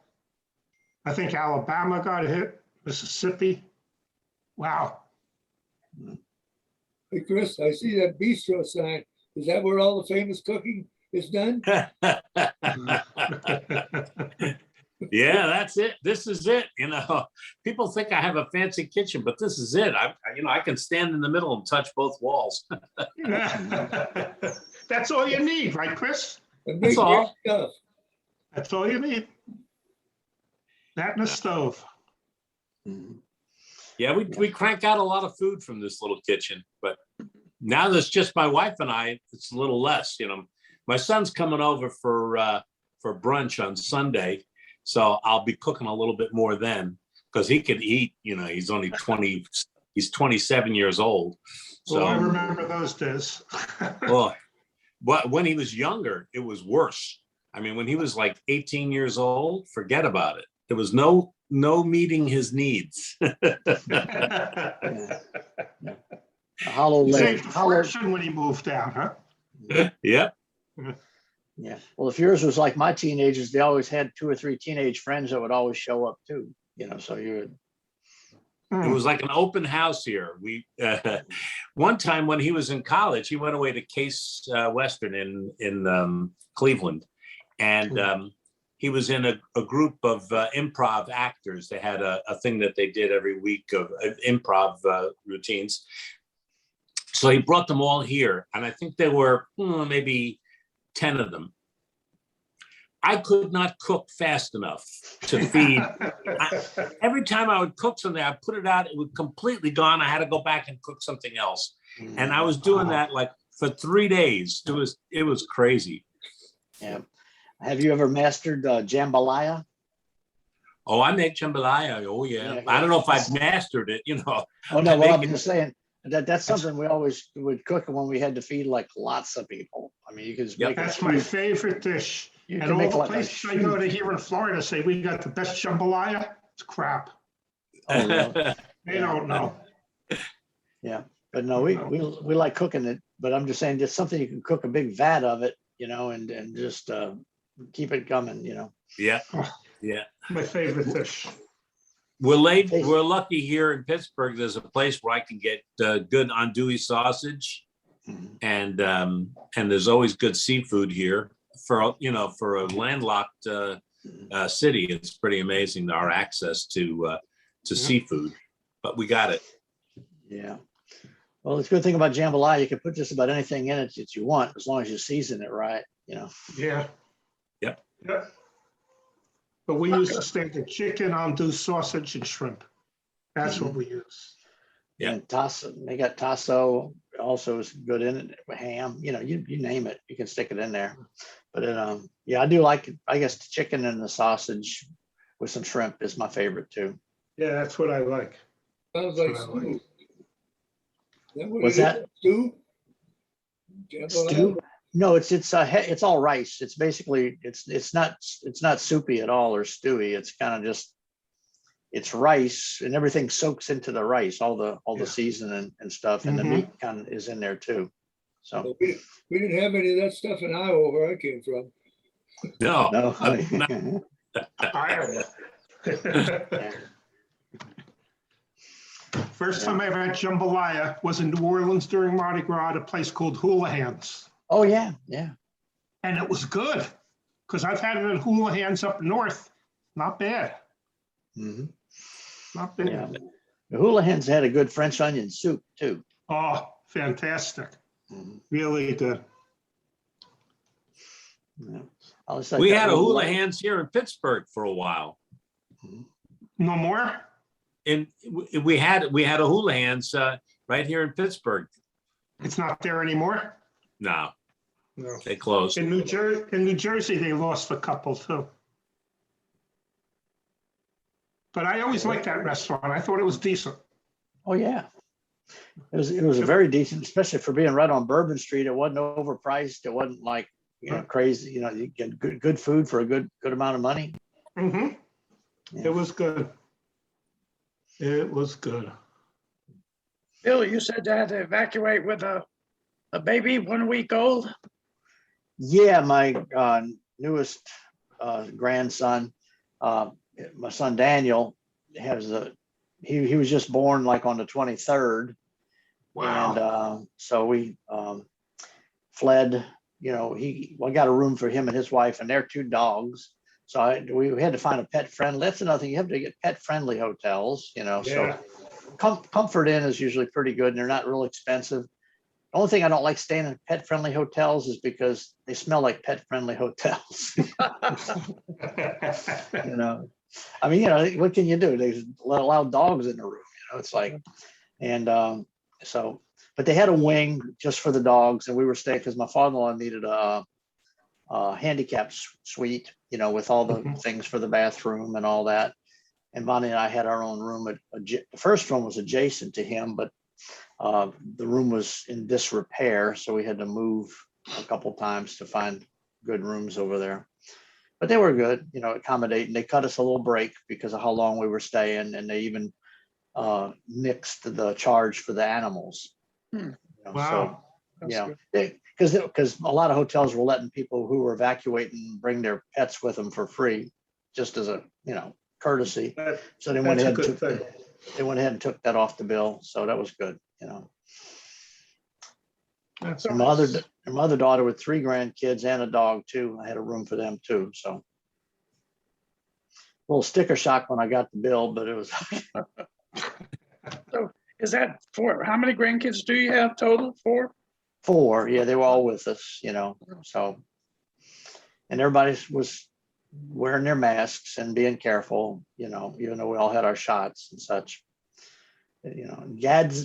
I think Alabama got hit, Mississippi. Wow. Hey, Chris, I see that bistro sign. Is that where all the famous cooking is done? Yeah, that's it. This is it. You know, people think I have a fancy kitchen, but this is it. I can stand in the middle and touch both walls. That's all you need, right, Chris? And That's make great all. stuff. That's all you need. That and a stove. Yeah, we crank out a lot of food from this little kitchen, but now that's just my wife and I, it's a little less, you know. My son's coming over for brunch on Sunday, so I'll be cooking a little bit more then because he could eat, you know, he's only 20, he's 27 years old. So I So, remember those days. well, but when he was younger, it was worse. I mean, when he was like 18 years old, forget about it. There was no meeting his needs. A hollow He leg. saved a Hollow, fortune when he moved down, huh? Yep. yeah. Well, if yours was like my teenagers, they always had 2 or 3 teenage friends that would always show up too. You know, so you would. It was like an open house here. We one time when he was in college, he went away to Case Western in Cleveland, and he was in a group of improv actors. They had a thing that they did every week of improv routines. So he brought them all here, and I think there were maybe 10 of them. I could not cook fast enough to feed. Every time I would cook something, I put it out, it would completely gone. I had to go back and cook something else. And I was doing that like for 3 days. It was crazy. Yeah. Have you ever mastered jambalaya? Oh, I make jambalaya. Oh yeah. Yeah, I don't know if I've mastered it, you know. Oh, no, I well, I'm make it- just saying that's something we always would cook when we had to feed like lots of people. I mean, you could just Yep. make a That's my huge- favorite dish. you And can all make the like a places I go to huge- here in Florida say we got the best jambalaya. It's crap. Oh, no. They don't know. Yeah, but no, we like cooking it, but I'm just saying just something you can cook a big vat of it, you know, and just keep it coming, you know. Yeah. Yeah. My favorite dish. We're lucky here in Pittsburgh. There's a place where I can get good andouille sausage, Mhm. and there's always good seafood here. For a landlocked city, it's pretty amazing our access to seafood. But we got it. Yeah. Well, the good thing about jambalaya, you can put just about anything in it that you want as long as you season it right, you know. Yeah. Yep. Yep. But we use the standard chicken, andouille sausage, and shrimp. That's what we use. Yeah. And tasso, they got tasso also is good in it, ham, you know, you name it, you can stick it in there. But yeah, I do like it. I guess the chicken and the sausage with some shrimp is my favorite too. Yeah, that's what I like. Sounds like That's what I stew. like. Is that what What's it is? that? Stew? Jambalaya? Stew? No, it's all rice. It's basically it's not soupy at all or stewy. It's kind of just it's rice and everything soaks into the rice, all the Yeah. seasoning and stuff, and the Mhm. meat kind of is in there too. So Well, we didn't have any of that stuff in Iowa where I came from. No. no. Iowa. Yeah. First time I ever had jambalaya was in New Orleans during Mardi Gras at a place called Houlihan's. Oh yeah, yeah. And it was good because I've had it at Houlihan's up north. Not bad. Mhm. Not bad. Yeah. The Houlihan's had a good French onion soup too. Oh, fantastic. Mhm. Really good. Yeah. I was like We that had a little- Houlihan's here in Pittsburgh for a while. No more? And we had a Houlihan's right here in Pittsburgh. It's not there anymore? No, No. they closed. In New Jersey, they lost a couple too. But I always liked that restaurant. I thought it was decent. Oh, yeah. It was a very decent, especially for being right on Bourbon Street. It wasn't overpriced. It wasn't like, crazy, you get good food for a good amount of money. Mhm. Yeah. It was good. It was good. Bill, you said you had to evacuate with a baby 1 week old? Yeah, my newest grandson, my son Daniel, he was just born like on the 23rd. Wow. And so we fled, I got a room for him and his wife and their 2 dogs. So we had to find a pet friendly. That's another thing. You have to get pet friendly hotels, Yeah. so Comfort Inn is usually pretty good and they're not real expensive. The only thing I don't like staying in pet friendly hotels is because they smell like pet friendly hotels. I mean, what can you do? They allow dogs in the room, it's like, and but they had a wing just for the dogs and we were staying because my father-in-law needed a handicap suite, with all the things for the bathroom and all that. And Bonnie and I had our own room. The first one was adjacent to him, but the room was in disrepair. So we had to move a couple times to find good rooms over there. But they were good, accommodating. They cut us a little break because of how long we were staying. And they even nixed the charge for the animals. Wow. So, because a lot of hotels were letting people who were evacuating bring their pets with them for free, just as a, courtesy. So they went That's a ahead good thing. and took that off the bill. So that was good, That's And nice. my other daughter with 3 grandkids and a dog too. I had a room for them too. So a little sticker shock when I got the bill, but it was So is that 4? How many grandkids do you have total? 4? 4. Yeah, they were all with us, so. And everybody was wearing their masks and being careful, even though we all had our shots and such. We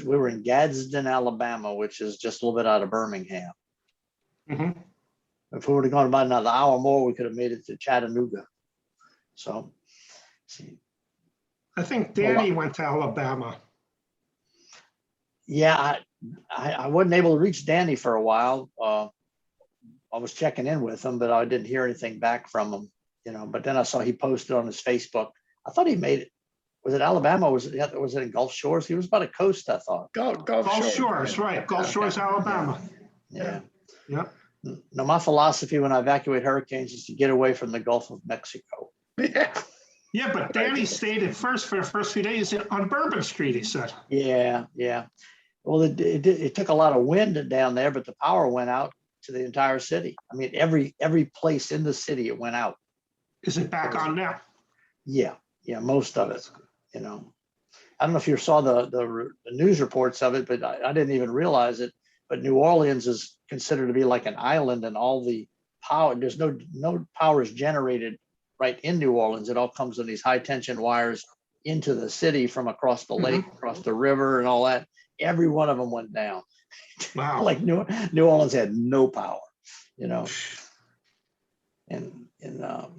were in Gadsden, Alabama, which is just a little bit out of Birmingham. Mhm. If we would have gone about another hour more, we could have made it to Chattanooga. So, I think Danny went to Alabama. yeah, I wasn't able to reach Danny for a while. I was checking in with him, but I didn't hear anything back from him, but then I saw he posted on his Facebook. I thought he made it. Was it Alabama? Was it in Gulf Shores? He was by the coast, I thought. Gulf Gulf Shores. Shores, right. Gulf Shores, Alabama. Yeah. Yep. No, my philosophy when I evacuate hurricanes is to get away from the Gulf of Mexico. Yeah. Yeah, but Danny stayed at first for the first few days on Bourbon Street, he said. Yeah. Well, it took a lot of wind down there, but the power went out to the entire city. I mean, every place in the city, it went out. Is it back on now? Yeah, most of it, I don't know if you saw the news reports of it, but I didn't even realize it. But New Orleans is considered to be like an island, and all the power, there's no power is generated right in New Orleans. It all comes in these high tension wires into the city from across the lake, across the river and all that. Every one of them went down. Wow. Like New Orleans had no power, and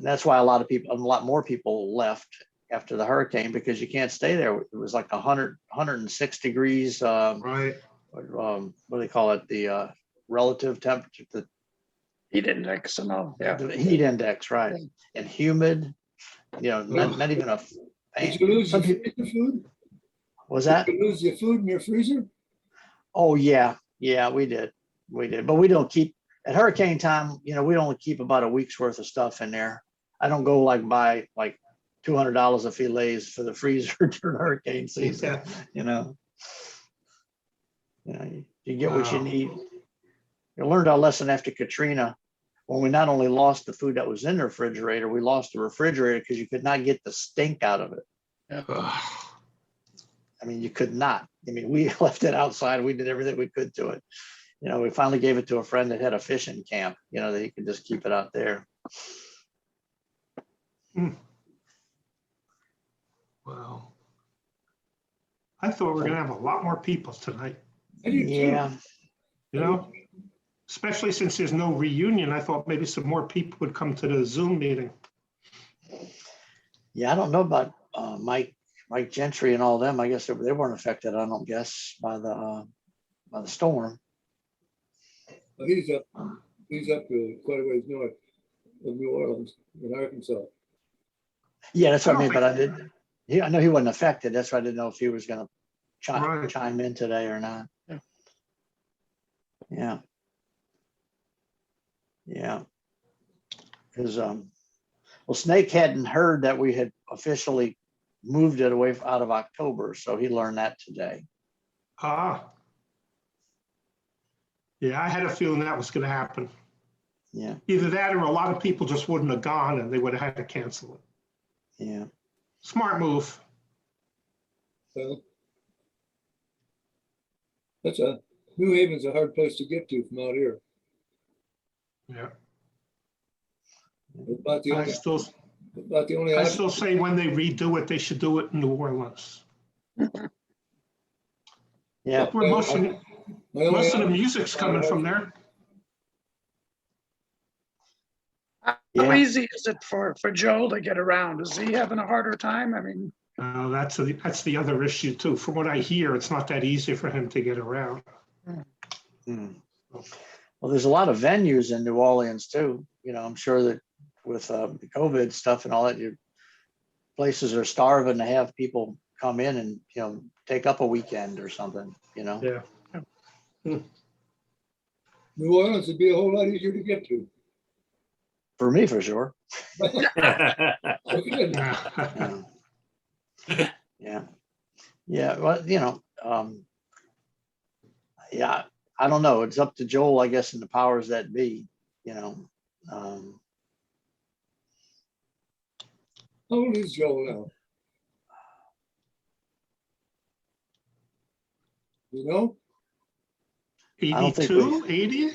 that's why a lot more people left after the hurricane, because you can't stay there. It was like 106 degrees. Right. What do they call it? The relative temperature, the He didn't X and all. Yeah. heat index, right? And humid. Not even a. Did you lose Some your people, freezer food? was that? Did you lose your food in your freezer? Oh yeah, we did, but we don't keep at hurricane time. We only keep about a week's worth of stuff in there. I don't go buy $200 of fillets for the freezer during hurricane season. You get what you Wow. need. We learned our lesson after Katrina, when we not only lost the food that was in the refrigerator, we lost the refrigerator because you could not get the stink out of it. I mean, you could not. I mean, we left it outside. We did everything we could to it. We finally gave it to a friend that had a fishing camp, that he could just keep it out there. Wow. I thought we were gonna have a lot more people tonight, I do too. Yeah. Especially since there's no reunion. I thought maybe some more people would come to the Zoom meeting. Yeah, I don't know about Mike Gentry and all them, I guess they weren't affected, I don't guess, by the storm. Well, he's up to quite a ways north of New Orleans in Arkansas. Yeah, that's what I I mean, don't but I know he wasn't affected. That's why I didn't know if he was gonna Right. chime in today or not. Yeah. Yeah. Because, well, Snake hadn't heard that we had officially moved it away out of October, so he learned that today. Ah. Yeah, I had a feeling that was gonna happen. Yeah, Either that or a lot of people just wouldn't have gone and they would have had to cancel it. yeah. Smart move. Well, New Haven's a hard place to get to from out here. Yeah. It's about the I only, still, about the only I option. still say when they redo it, they should do it in New Orleans. Yeah, Where most of, My only most of the option- music's coming from there. How yeah. easy is it for Joel to get around? Is he having a harder time? I mean, That's the other issue too. From what I hear, it's not that easy for him to get around. Hmm. Well, there's a lot of venues in New Orleans too. You know, I'm sure that with the COVID stuff and all that, places are starving to have people come in and, you know, take up a weekend or something, you know? Yeah. New Orleans would be a whole lot easier to get to. For me, for sure. Okay. Yeah. Yeah. Yeah, well, you know, yeah, I don't know. It's up to Joel, I guess, and the powers that be, you know. How old is Joel now? You know? I don't think 82, 80,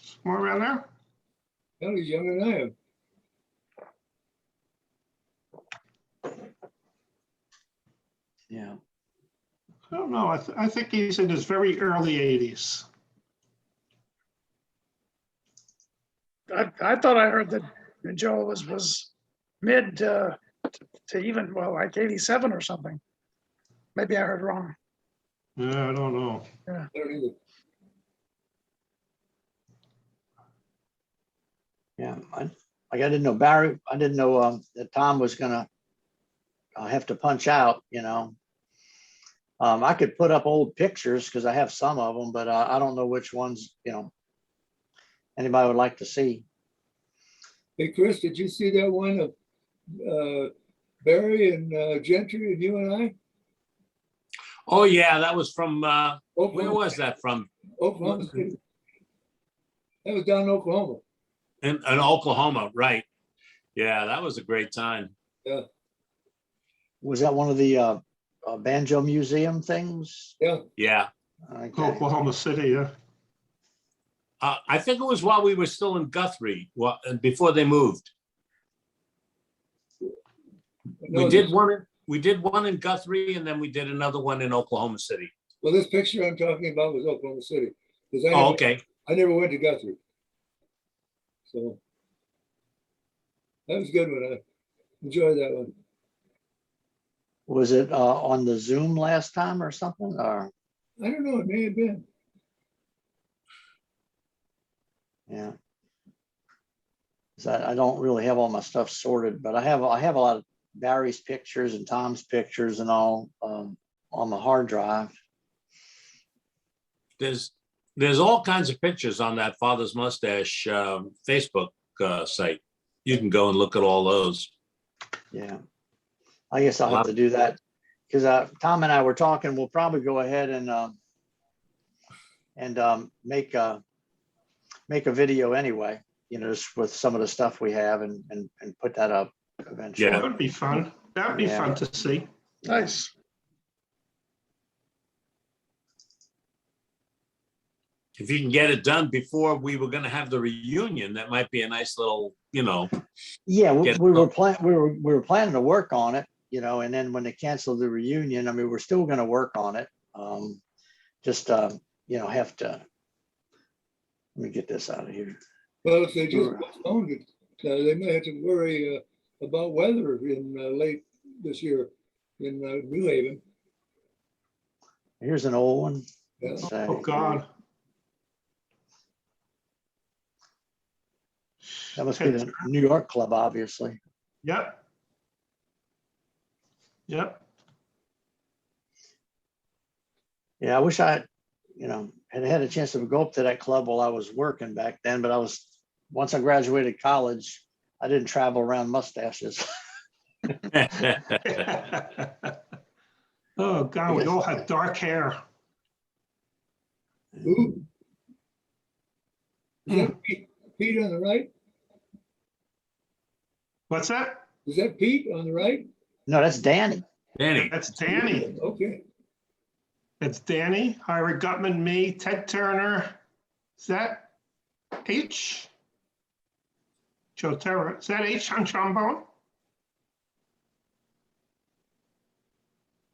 somewhere around there. Hell, he's younger than I am. Yeah. I don't know. I think he's in his very early 80s. I thought I heard that Joel was mid to even, well, like 87 or something. Maybe I heard wrong. Yeah, I don't know. I don't either. Yeah. I didn't know Barry, I didn't know that Tom was gonna have to punch out, you know. I could put up old pictures because I have some of them, but I don't know which ones, you know, anybody would like to see. Hey, Chris, did you see that one of Barry and Gentry and you and I? Oh, yeah, that was from, where Oklahoma, was that from? Oklahoma City. That was down in Oklahoma. In Oklahoma, right. Yeah, that was a great time. Was that one of the Banjo Museum things? Yeah. Yeah. Okay. Oklahoma City, yeah. I think it was while we were still in Guthrie, before they moved. No, We did one in Guthrie and then we did another one in Oklahoma City. well, this picture I'm talking about was Oklahoma City. 'Cause I Oh, never- okay. I never went to Guthrie. So that was a good one. I enjoyed that one. Was it on the Zoom last time or something? Or I don't know, it may have been. yeah. 'Cause I don't really have all my stuff sorted, but I have a lot of Barry's pictures and Tom's pictures and all on the hard drive. There's all kinds of pictures on that Father's Mustache Facebook site. You can go and look at all those. Yeah. I guess I'll have to do that because Tom and I were talking. We'll probably go ahead and make a video anyway, you know, just with some of the stuff we have and put that up eventually. That would be fun. That would be Yeah. fun to see. Nice. If you can get it done before we were going to have the reunion, that might be a nice little, you know. Yeah, we Get- were planning to work on it, you know, and then when they canceled the reunion, I mean, we're still going to work on it. Just you know, have to. Let me get this out of here. Well, if they just Sure. postponed it, they may have to worry about weather in late this year in New Haven. Here's an old one. Yeah. Let's see. Oh, God. That must be the New York club, obviously. Yep. Yep. Yeah, I wish I, had had a chance to go up to that club while I was working back then, but once I graduated college, I didn't travel around mustaches. Oh, God, we all had dark hair. Who? Is that Pete on the right? What's that? Is that Pete on the right? No, that's Danny. Danny, That's Danny. Okay. It's Danny, Ira Gutman, me, Ted Turner. Is that H? Joe Terra. Is that H on trombone?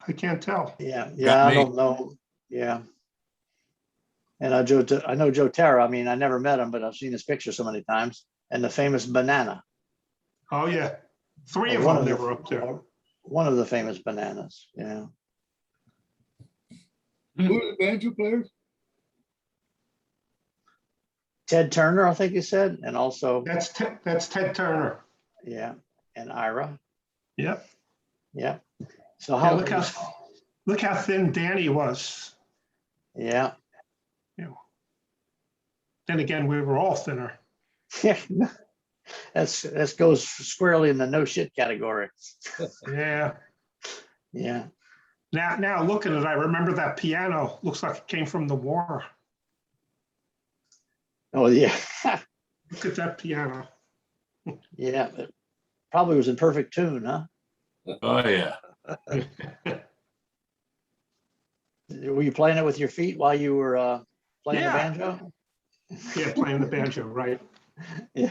I can't tell. Yeah, Got I me. don't know. Yeah. And I know Joe Terra. I mean, I never met him, but I've seen his picture so many times. And the famous Banana. Oh, yeah. Three of One them, of they the- were up there. One of the famous Bananas. Yeah. Who are the banjo players? Ted Turner, I think you said, and also, That's Ted Turner. yeah, and Ira. Yep. Yeah. So Yeah, how? look how thin Danny was. Yeah. Then again, we were all thinner. That goes squarely in the no shit category. Yeah. Yeah. Now look at it. I remember that piano. Looks like it came from the war. Oh yeah. Look at that piano. Yeah. It probably was in perfect tune, huh? oh, yeah. Were you playing it with your feet while you were playing Yeah. the banjo? Yeah, playing the banjo, right. Yeah.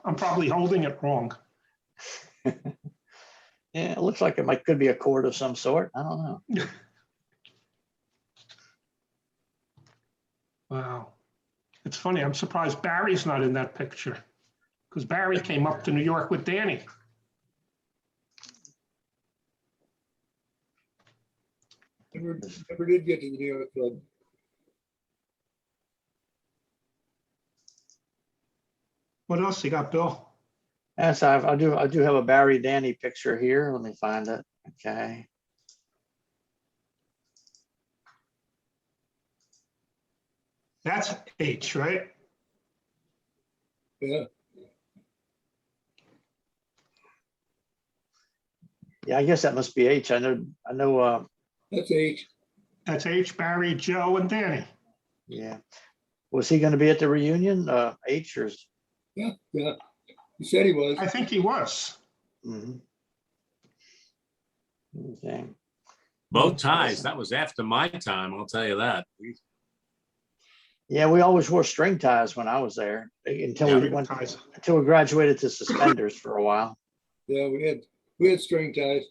I'm probably holding it wrong. Yeah, it looks like could be a chord of some sort. I don't know. Wow. It's funny. I'm surprised Barry's not in that picture because Barry came up to New York with Danny. Never did get to the New York club. What else you got, Bill? Yes, I do have a Barry Danny picture here. Let me find it. Okay. That's H, right? Yeah. Yeah, I guess that must be H. I know, That's H. That's H, Barry, Joe, and Danny. yeah. Was he going to be at the reunion? H or? Yeah. He said he was. I think he was. Mhm. Okay. Bow ties. That was after my time, I'll tell you that. Yeah, we always wore string ties when I was there until we graduated to suspenders for a while. Yeah, we had string ties.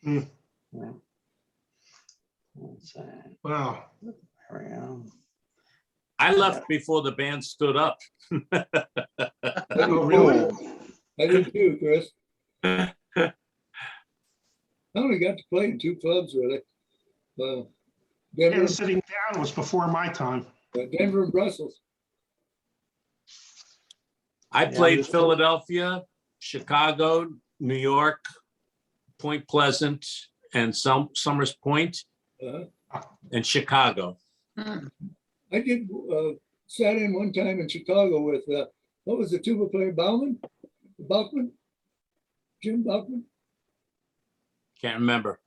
Yeah. Let's see. Wow. There we go. I left before the band stood up. Oh, really? I did too, Chris. I only got to play in two clubs really. Yeah, Denver, sitting down was before my time. Denver and Brussels. I Yeah, played I'm just- Philadelphia, Chicago, New York, Point Pleasant, and Summers Point, Uh, and Chicago. I did sat in one time in Chicago with what was the tuba player Buckman? Jim Buckman. Can't remember.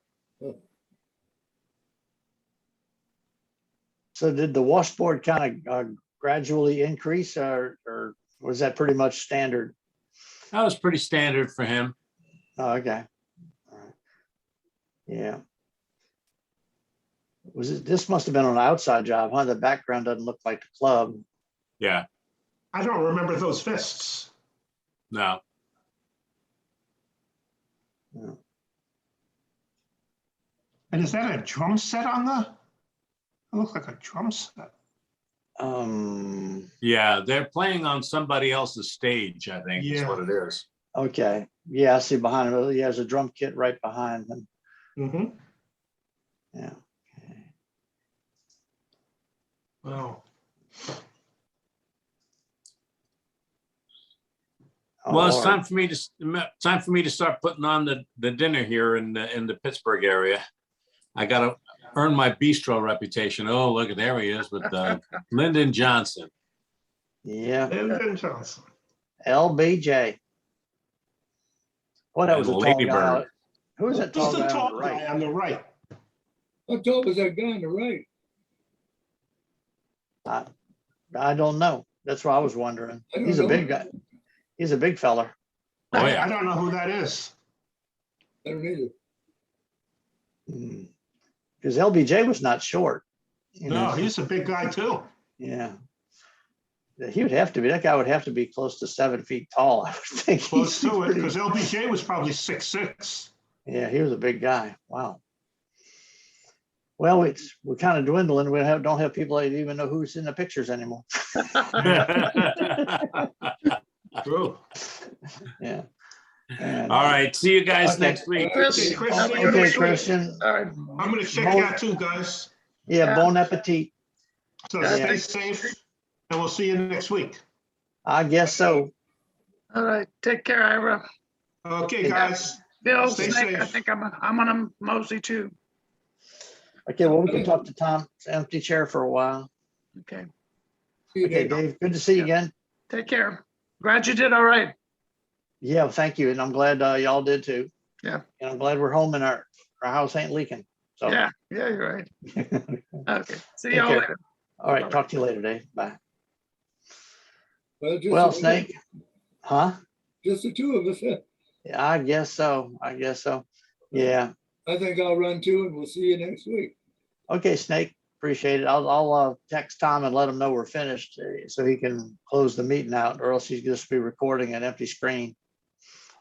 So did the washboard kind of gradually increase or was that pretty much standard? That was pretty standard for him. Oh, okay. All right. Yeah. This must have been an outside job, huh? The background doesn't look like the club. Yeah, I don't remember those fists. no. Yeah. And is that a drum set on the? It looks like a drum set. Um, Yeah, they're playing on somebody else's stage, I think is Yeah. what it is. Okay, yeah, I see behind him. He has a drum kit right behind him. Mhm. Yeah. Wow. Oh, Well, it's Lord. time for me to start putting on the dinner here in the Pittsburgh area. I gotta earn my bistro reputation. Oh, look, there he is with Lyndon Johnson. Yeah, Lyndon Johnson. LBJ. Well, that was And a tall Lady guy. Bird. Who was that Who's tall the guy on the tall right? guy on the right? How tall was that guy on the right? I don't know. That's what I was wondering. I don't He's a know. big guy. He's a big feller. Oh, I yeah. don't know who that is. I don't either. Because LBJ was not short. You No, know, he's a big guy too. yeah. He would have to be, that guy would have to be close to 7 feet tall, I would think. Close He's to it, pretty- because LBJ was probably 6'6". Yeah, he was a big guy. Wow. Well, we're kind of dwindling. Don't have people that even know who's in the pictures anymore. True. Yeah. And, All right. See you guys Okay. next week. Chris, Okay, Chris, have see a you good Okay, next week. Christian. All right. I'm gonna check Bon- out too, guys. Yeah, Yeah. bon appetit. So Yeah. stay safe and we'll see you next week. I guess so. All right. Take care, Ira. Okay, guys. Bill, Stay Snake, I safe. think I'm gonna mosey too. Okay, well, we can talk to Tom, empty chair for a while. Okay. See you Okay, later. Dave, good to see you again. Take care. Glad you did all right. Yeah, thank you. And I'm glad y'all did too. Yeah. And I'm glad we're home and our house ain't leaking. So. Yeah, you're right. Okay. See Take y'all care. later. All right, talk to you later, Dave. Bye. Just Well, the- Snake, huh? Just the two of us. Huh? Yeah, I guess so. I guess so. Yeah. I think I'll run too, and we'll see you next week. Okay, Snake, appreciate it. I'll text Tom and let him know we're finished so he can close the meeting out, or else he's just be recording an empty screen.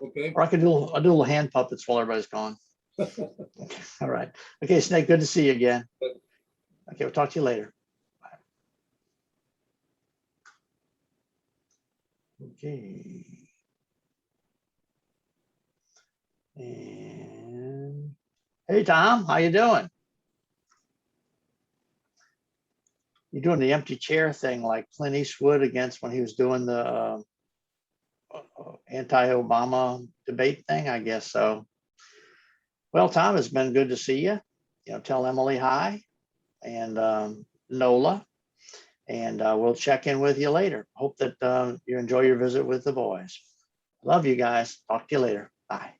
Okay. Or I'll do little hand puppets while everybody's gone. All right. Okay, Snake, good to see you again. Okay, we'll talk to you later. Bye. Okay. And hey, Tom, how you doing? You're doing the empty chair thing like Clint Eastwood against when he was doing the anti-Obama debate thing, I guess so. Well, Tom, it's been good to see you. You know, tell Emily hi and Nola, and we'll check in with you later. Hope that you enjoy your visit with the boys. Love you guys. Talk to you later. Bye.